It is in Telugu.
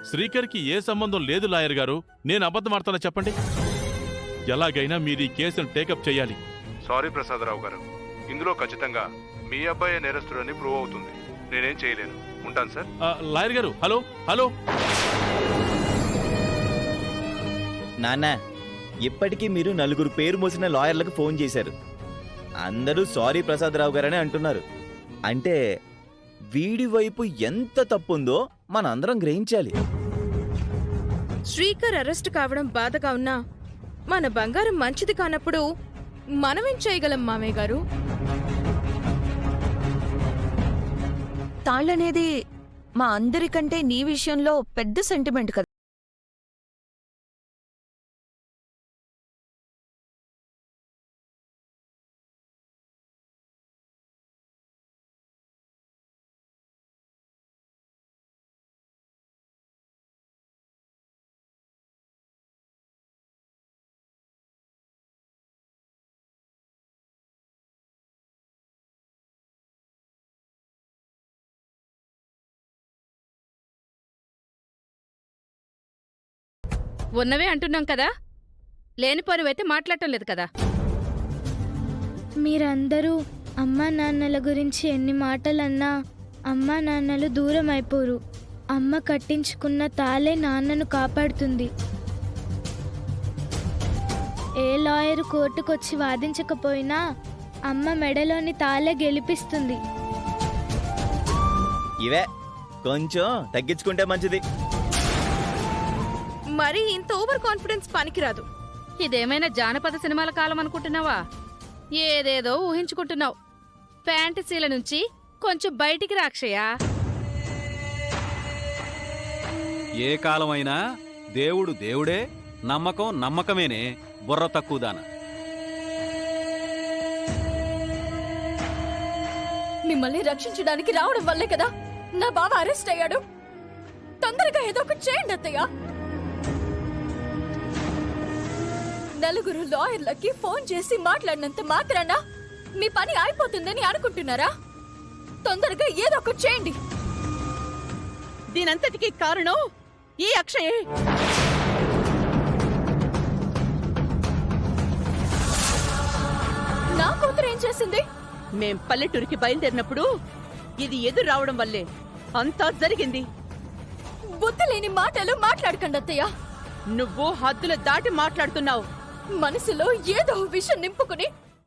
శ్రీకర్కి ఏ సంబంధం లేదు లాయర్ గారు. నేను అబద్ధమాడతానా చెప్పండి? ఎలాగైనా మీరు ఈ కేసును టేకప్ చేయాలి. సారీ ప్రసాదరావు గారు, ఇందులో ఖచ్చితంగా మీ అబ్బాయి నేరస్తుడని ప్రూవ్ అవుతుంది. నేనేం చేయలేను. ఉంటాను సార్. లాయర్ గారు, హలో హలో. నాన్న, ఇప్పటికీ మీరు 4 పేరు మోసిన లాయర్లకు ఫోన్ చేశారు. అందరూ సారీ ప్రసాదరావు గారని అంటున్నారు. అంటే వీడి వైపు ఎంత తప్పుందో మనందరం గ్రహించాలి. శ్రీకర్ అరెస్ట్ కావడం బాధగా ఉన్నా మన బంగారం మంచిది కానప్పుడు మనమేం చేయగలం మామయ్య గారు? తాళ్ళనేది మా అందరికంటే నీ విషయంలో పెద్ద సెంటిమెంట్ కదా. ఉన్నవే అంటున్నాం కదా, లేనిపోనివైతే మాట్లాడటం లేదు కదా. మీరందరూ అమ్మా నాన్నల గురించి ఎన్ని మాటలన్నా అమ్మా నాన్నలు దూరం అయిపోరు. అమ్మ కట్టించుకున్న తాళే నాన్నను కాపాడుతుంది. ఏ లాయరు కోర్టుకొచ్చి వాదించకపోయినా అమ్మ మెడలోని తాళే గెలిపిస్తుంది. ఇవే కొంచెం తగ్గించుకుంటే మంచిది. మరి ఇంత ఓవర్ కాన్ఫిడెన్స్ పనికిరాదు. ఇదేమైనా జానపద సినిమాల కాలం అనుకుంటున్నావా? ఏదేదో ఊహించుకుంటున్నావు. ఫ్యాంటసీల నుంచి కొంచెం బయటికి రాక్షయా. ఏ కాలమైనా దేవుడు దేవుడే, నమ్మకం నమ్మకమేనే. బుర్ర తక్కువదాన. మిమ్మల్ని రక్షించడానికి రావడం వల్లే కదా నా బావ అరెస్ట్ అయ్యాడు. తొందరగా ఏదో ఒకటి చేయండి అత్తయ్య. 4 లాయర్లకి ఫోన్ చేసి మాట్లాడినంత మాత్రాన మీ పని అయిపోతుందని అనుకుంటున్నారా? తొందరగా ఏదో ఒకటి చేయండి. దీనంతటికీ కారణం ఈ అక్షయే. నా కూతురు ఏం చేసింది? మేం పల్లెటూరికి బయలుదేరినప్పుడు ఇది ఎదురు రావడం వల్లే అంతా జరిగింది. బుద్ధి లేని మాటలు మాట్లాడకండి అత్తయ్య. నువ్వు హద్దులు దాటి మాట్లాడుతున్నావు. మనసులో ఏదో విషయం నింపుకుని